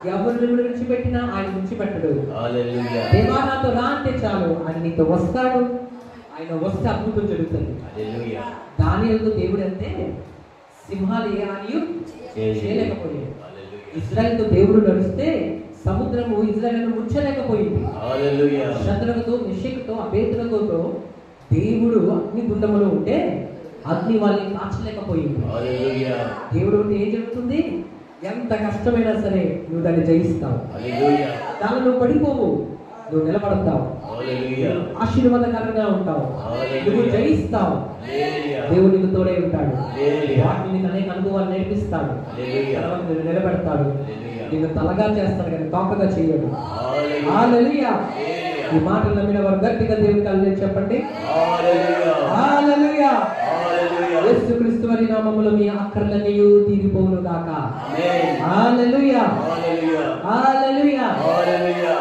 ఎవరు విడిచిపెట్టినా ఆయన విడిచిపెట్టడు. హల్లెలూయా. దేవా నాతో రా అంటే చాలు ఆయన నీతో వస్తాడు. ఆయన వస్తే అద్భుతం జరుగుతుంది. హల్లెలూయా. దానియేలుతో దేవుడు అంటే సింహాలు ఏ హానియు చేయలేకపోయాడు. ఇశ్రాయేలుతో దేవుడు నడిస్తే సముద్రము ఇశ్రాయేలును ముంచలేకపోయింది. హల్లెలూయా. శద్రకుతో మెషకుతో అబేద్నెగోతో దేవుడు అగ్ని గుండములో ఉంటే అగ్ని వాళ్ళని కాల్చలేకపోయింది. హల్లెలూయా. దేవుడు ఉంటే ఏం జరుగుతుంది? ఎంత కష్టమైనా సరే నువ్వు దాన్ని జయిస్తావు. హల్లెలూయా. దానిలో నువ్వు పడిపోవు, నువ్వు నిలబడతావు. హల్లెలూయా. ఆశీర్వాదకరంగా ఉంటావు. హల్లెలూయా. నువ్వు జయిస్తావు. హల్లెలూయా. దేవుడు నీకు తోడే ఉంటాడు. హల్లెలూయా. వాటిని నీకు అనేక అనుభవాలు నేర్పిస్తాడు. హల్లెలూయా. తర్వాత నిన్ను నిలబెడతాడు. హల్లెలూయా. నిన్ను తలగా చేస్తాడు కానీ తోకగా చేయడు. హల్లెలూయా. హల్లెలూయా. హల్లెలూయా. ఈ మాటలు నమ్మిన వారు గట్టిగా దేవునికి హల్లెలూయా చెప్పండి. హల్లెలూయా. హల్లెలూయా. హల్లెలూయా. యేసుక్రీస్తు వారి నామములో మీ అక్కర్లన్నీ తీరిపోవును గాక. ఆమేన్. హల్లెలూయా. హల్లెలూయా. హల్లెలూయా. హల్లెలూయా. హల్లెలూయా.